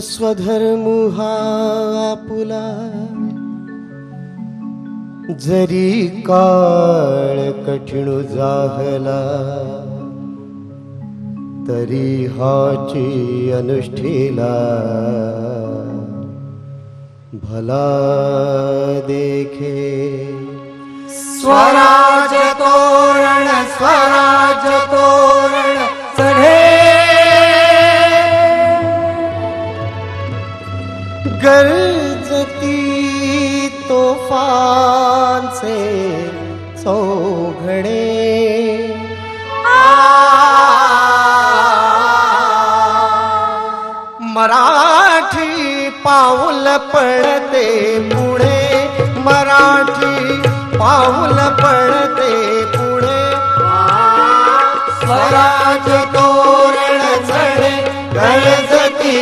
स्वधर्म हा आपुला जरी काळ कठीण जाहला तरी हाची अनुष्ठीला भला देखे स्वराज तोरण चढे गरजती तोफान से चौघडे मराठी पाऊल पडते पुढे मराठी पाऊल पडते पुढे स्वराज तोरण चढे गरजती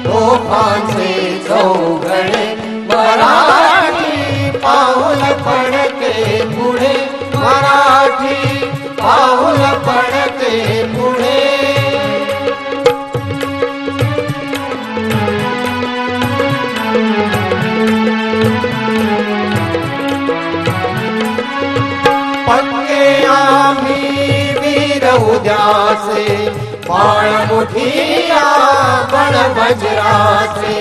तोफांचे चौघडे मराठी पाऊल पडते पुढे मराठी पाऊल पडते पुढे पक्के आम्ही वीर उद्याचे बाळ मुठिया बळ वज्राचे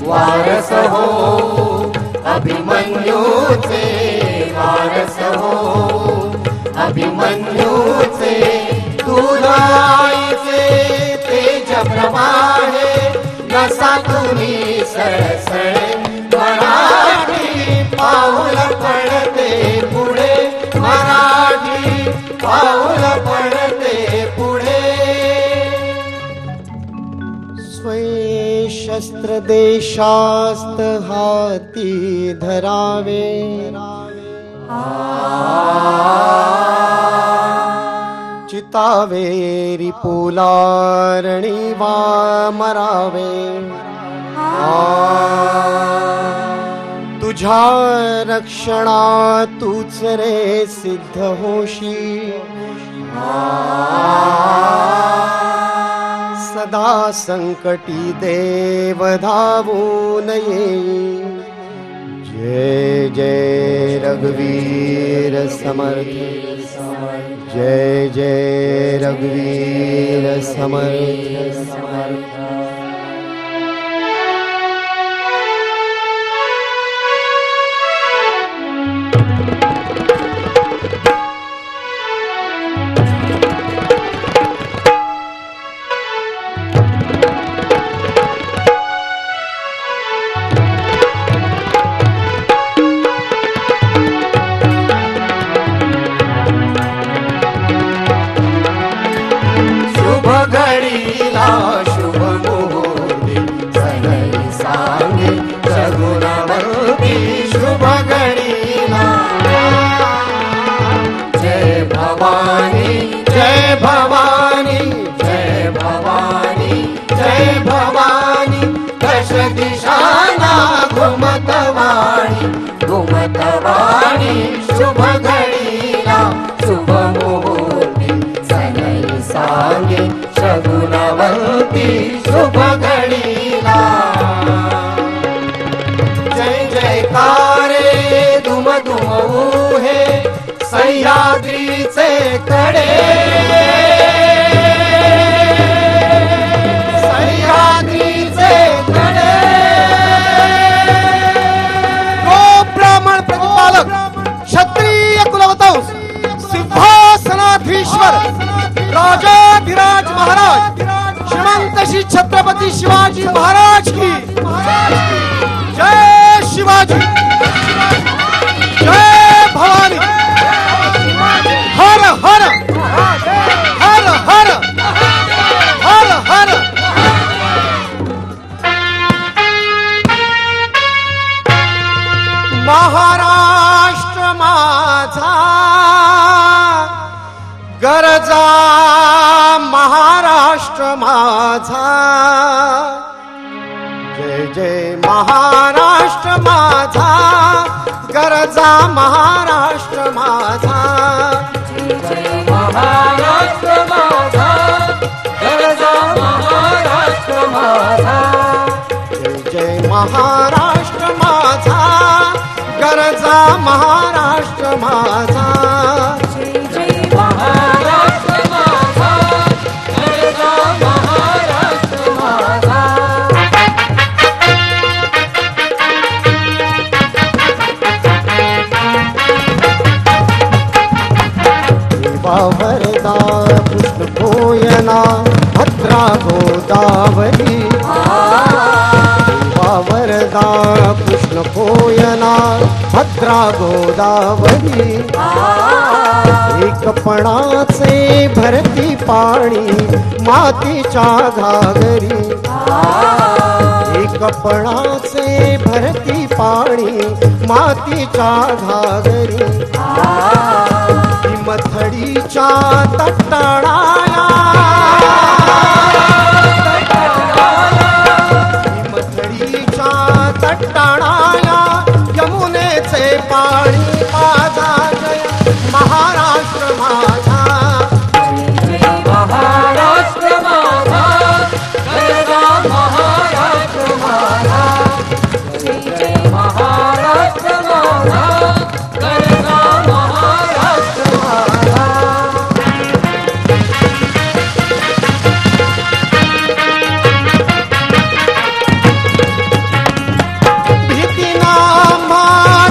वारस हो अभिमन्यूचे वारस हो अभिमन्यूचे दुधाईचे तेज प्रवाहे नसा तुम्ही सळसळे मराठी पाऊल पडते पुढे मराठी पाऊल पडते पुढे स्वये शस्त्र देशास्त हाती धरावे चितावेरी पुलारणी वा मरावे तुझ्या रक्षणा तूच रे सिद्ध होशी सदा संकटी देव धावून येई जय जय रघुवीर समर्थ जय जय रघुवीर समर्थ शुभ मुहूर्ती सनई सांगे सगुणवंती शुभ घडीला जय भवानी जय भवानी जय भवानी जय भवानी दश दिशाना घुमतवाणी शुभ घडीला शुभ मुहूर्ती सनई सांगे सगुणवंती शुभ घडीला जय जयकारे दुम दुम उहे सह्याद्रीचे कडे सह्याद्रीचे कडे गो ब्राह्मण प्रतिपालक क्षत्रिय कुलवंश सिंहासनाधीश्वर राजाधिराज महाराज श्रीमंत श्री छत्रपति शिवाजी महाराज की जय शिवाजी जय भवानी हर हर हर हर हर हर महाराष्ट्र माझा गरजा महाराष्ट्र माझा जय जय महाराष्ट्र माझा गरजा महाराष्ट्र माझा जय महाराष्ट्र माझा गरजा महाराष्ट्र माझा महाराष्ट्र माझा गरजा महाराष्ट्र माझा जय जय महाराष्ट्र माझा गरजा महाराष्ट्र माझा वरदा कृष्ण कोयना भद्रा गोदावरी वरदा कृष्ण कोयना भद्रा गोदावरी एकपणाचे भरती पाणी मातीच्या घागरी एकपणाचे भरती पाणी मातीच्या घागरी मथडीच्या तटाळाया मथडीच्या तटाळाया यमुनेचे पाणी माझा जय महाराष्ट्र माझा जय महाराष्ट्र माझा गरजा महाराष्ट्र माझा जय जय महाराष्ट्र माझा गरजा महाराष्ट्र माझा भीतीना मा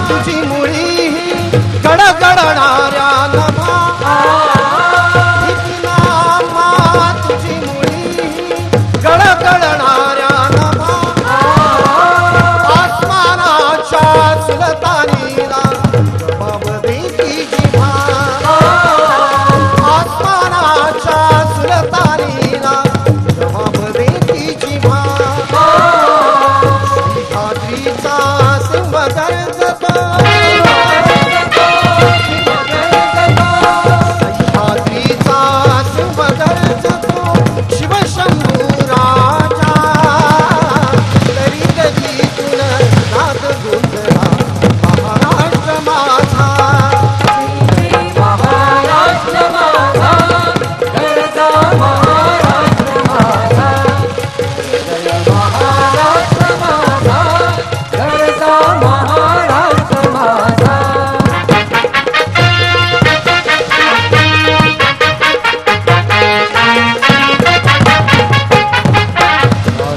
तुझी मुळी गडगडणाऱ्या नभा भीतीना मा तुझी मुळी गडगडणाऱ्या नभा आसमानाच्या सुलतानीला जबाब देती जिव्हा आसमानाच्या सुलतानीला जबाब देती जिव्हा सह्याद्रीचा सिंह गरजतो सह्याद्रीचा सिंह गरजतो शिवशंभू राजा तरी गगीतून नाद गुंजला महाराष्ट्र माझा जय महाराष्ट्र माझा गरजा महाराष्ट्र माझा जय महाराष्ट्र माझा गरजा महाराष्ट्र माझा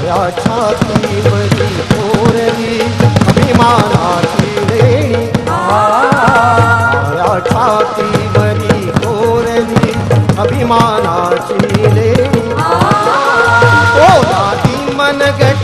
या छातीवरी थोरली अभिमानाची लेणी या छातीवरी थोरली अभिमानाची लेणी ओ दादी मनगट